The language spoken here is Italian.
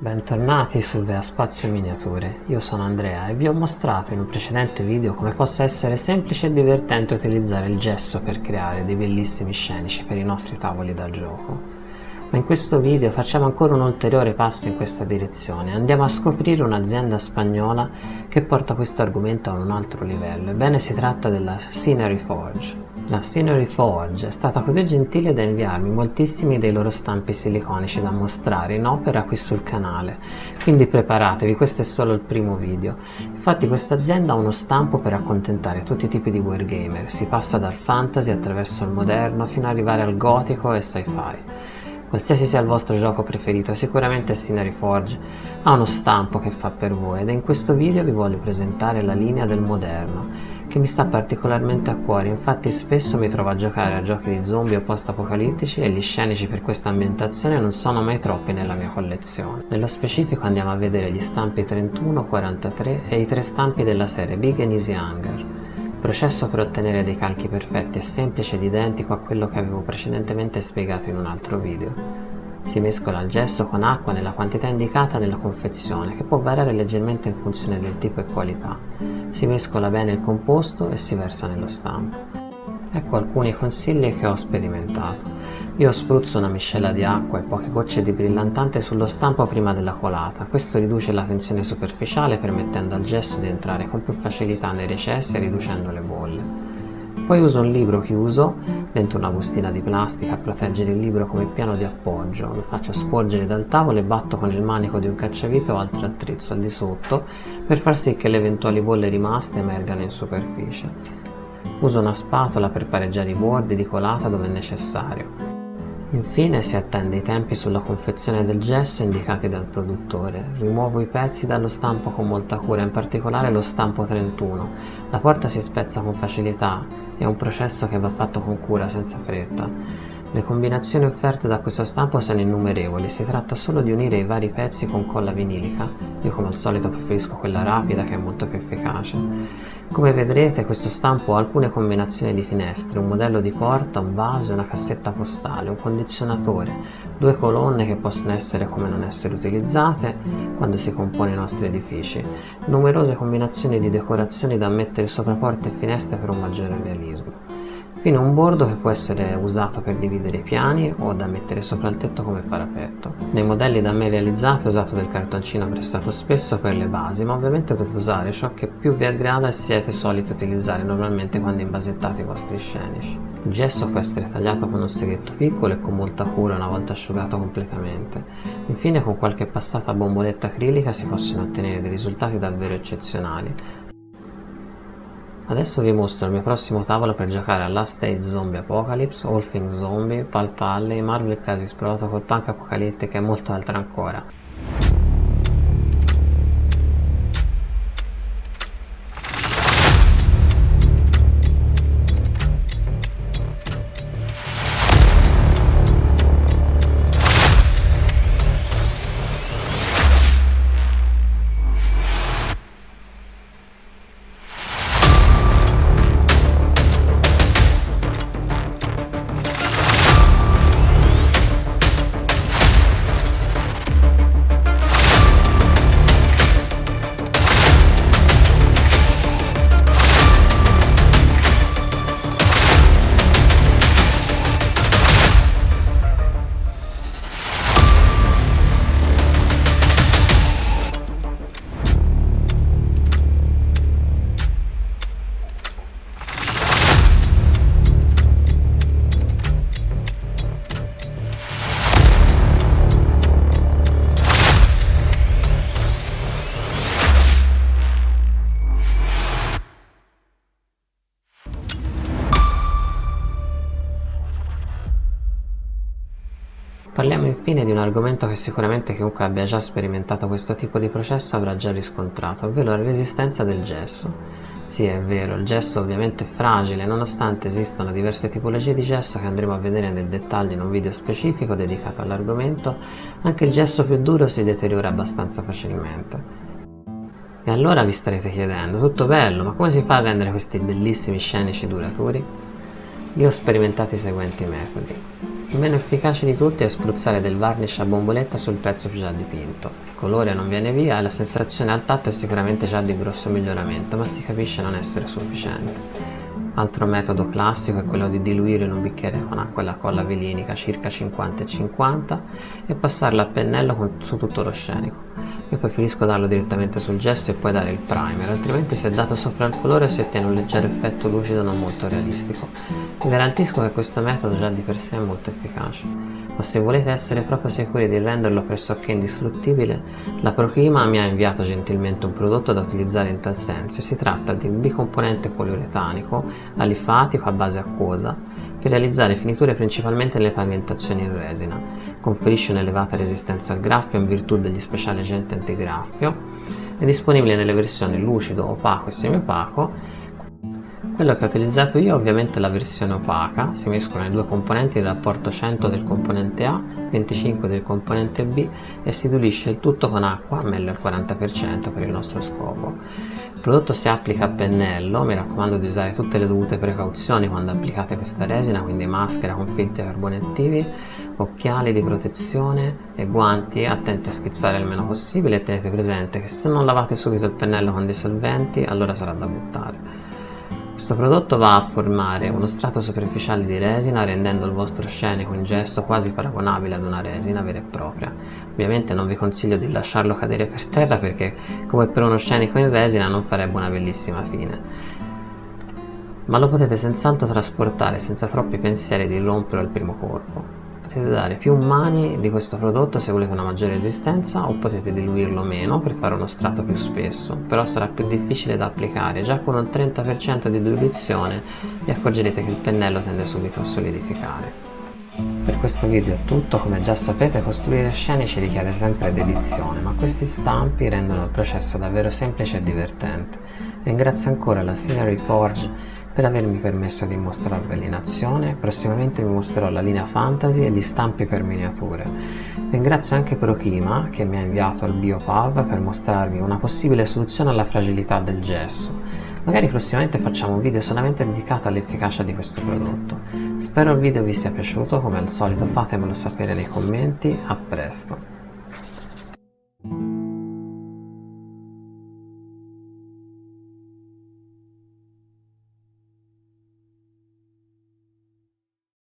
Bentornati su Vea Spazio Miniature, io sono Andrea e vi ho mostrato in un precedente video come possa essere semplice e divertente utilizzare il gesso per creare dei bellissimi scenici per i nostri tavoli da gioco. Ma in questo video facciamo ancora un ulteriore passo in questa direzione, andiamo a scoprire un'azienda spagnola che porta questo argomento a un altro livello, ebbene si tratta della Scenery Forge. La Scenery Forge è stata così gentile da inviarmi moltissimi dei loro stampi siliconici da mostrare in opera qui sul canale, quindi preparatevi, questo è solo il primo video. Infatti questa azienda ha uno stampo per accontentare tutti i tipi di wargamer, si passa dal fantasy attraverso il moderno fino ad arrivare al gotico e sci-fi. Qualsiasi sia il vostro gioco preferito, sicuramente Scenery Forge ha uno stampo che fa per voi ed in questo video vi voglio presentare la linea del moderno, che mi sta particolarmente a cuore. Infatti spesso mi trovo a giocare a giochi di zombie o post-apocalittici e gli scenici per questa ambientazione non sono mai troppi nella mia collezione. Nello specifico andiamo a vedere gli stampi 31, 43 e i 3 stampi della serie Big and Easy Hangar. Il processo per ottenere dei calchi perfetti è semplice ed identico a quello che avevo precedentemente spiegato in un altro video. Si mescola il gesso con acqua nella quantità indicata nella confezione, che può variare leggermente in funzione del tipo e qualità. Si mescola bene il composto e si versa nello stampo. Ecco alcuni consigli che ho sperimentato. Io spruzzo una miscela di acqua e poche gocce di brillantante sullo stampo prima della colata. Questo riduce la tensione superficiale permettendo al gesso di entrare con più facilità nei recessi e riducendo le bolle. Poi uso un libro chiuso dentro una bustina di plastica a proteggere il libro come piano di appoggio. Lo faccio sporgere dal tavolo e batto con il manico di un cacciavite o altro attrezzo al di sotto per far sì che le eventuali bolle rimaste emergano in superficie. Uso una spatola per pareggiare i bordi di colata dove è necessario. Infine si attende i tempi sulla confezione del gesso indicati dal produttore. Rimuovo i pezzi dallo stampo con molta cura, in particolare lo stampo 31. La porta si spezza con facilità, è un processo che va fatto con cura, senza fretta. Le combinazioni offerte da questo stampo sono innumerevoli, si tratta solo di unire i vari pezzi con colla vinilica. Io come al solito preferisco quella rapida che è molto più efficace. Come vedrete questo stampo ha alcune combinazioni di finestre, un modello di porta, un vaso, una cassetta postale, un condizionatore, 2 colonne che possono essere come non essere utilizzate quando si compone i nostri edifici, numerose combinazioni di decorazioni da mettere sopra porte e finestre per un maggiore realismo. Fino a un bordo che può essere usato per dividere i piani o da mettere sopra il tetto come parapetto. Nei modelli da me realizzati ho usato del cartoncino prestato spesso per le basi, ma ovviamente potete usare ciò che più vi aggrada e siete soliti utilizzare normalmente quando imbasettate i vostri scenici. Il gesso può essere tagliato con un seghetto piccolo e con molta cura una volta asciugato completamente. Infine con qualche passata a bomboletta acrilica si possono ottenere dei risultati davvero eccezionali. Adesso vi mostro il mio prossimo tavolo per giocare a Last Day Zombie Apocalypse, All Things Zombie, Pulp Alley, Marvel Crisis Protocol, Punk Apocalyptic e molto altro ancora. Parliamo infine di un argomento che sicuramente chiunque abbia già sperimentato questo tipo di processo avrà già riscontrato, ovvero la resistenza del gesso. Sì, è vero, il gesso ovviamente è fragile, nonostante esistano diverse tipologie di gesso che andremo a vedere nel dettaglio in un video specifico dedicato all'argomento, anche il gesso più duro si deteriora abbastanza facilmente. E allora vi starete chiedendo, tutto bello, ma come si fa a rendere questi bellissimi scenici duraturi? Io ho sperimentato i seguenti metodi. Il meno efficace di tutti è spruzzare del varnish a bomboletta sul pezzo già dipinto. Il colore non viene via e la sensazione al tatto è sicuramente già di grosso miglioramento, ma si capisce non essere sufficiente. Altro metodo classico è quello di diluire in un bicchiere con acqua e la colla vilinica circa 50 e 50 e passarla a pennello su tutto lo scenico. Io preferisco darlo direttamente sul gesso e poi dare il primer, altrimenti se dato sopra il colore si ottiene un leggero effetto lucido non molto realistico. Vi garantisco che questo metodo già di per sé è molto efficace, ma se volete essere proprio sicuri di renderlo pressoché indistruttibile, la Proclima mi ha inviato gentilmente un prodotto da utilizzare in tal senso e si tratta di un bicomponente poliuretanico alifatico a base acquosa per realizzare finiture principalmente nelle pavimentazioni in resina. Conferisce un'elevata resistenza al graffio in virtù degli speciali agenti antigraffio. È disponibile nelle versioni lucido, opaco e semiopaco. Quello che ho utilizzato io è ovviamente la versione opaca, si mescolano i due componenti del rapporto 100 del componente A, 25 del componente B e si diluisce il tutto con acqua, meglio al 40% per il nostro scopo. Il prodotto si applica a pennello, mi raccomando di usare tutte le dovute precauzioni quando applicate questa resina, quindi maschera con filtri carboni attivi, occhiali di protezione e guanti, attenti a schizzare il meno possibile e tenete presente che se non lavate subito il pennello con dei solventi allora sarà da buttare. Questo prodotto va a formare uno strato superficiale di resina rendendo il vostro scenico in gesso quasi paragonabile ad una resina vera e propria. Ovviamente non vi consiglio di lasciarlo cadere per terra perché come per uno scenico in resina non farebbe una bellissima fine. Ma lo potete senz'altro trasportare senza troppi pensieri di romperlo al primo colpo. Potete dare più mani di questo prodotto se volete una maggiore resistenza o potete diluirlo meno per fare uno strato più spesso, però sarà più difficile da applicare. Già con un 30% di diluizione vi accorgerete che il pennello tende subito a solidificare. Per questo video è tutto, come già sapete costruire scenici richiede sempre dedizione, ma questi stampi rendono il processo davvero semplice e divertente. Ringrazio ancora la Scenery Forge per avermi permesso di mostrarveli in azione. Prossimamente vi mostrerò la linea Fantasy e di stampi per miniature. Ringrazio anche Proclima che mi ha inviato il BioPav per mostrarvi una possibile soluzione alla fragilità del gesso. Magari prossimamente facciamo un video solamente dedicato all'efficacia di questo prodotto. Spero il video vi sia piaciuto, come al solito fatemelo sapere nei commenti, a presto!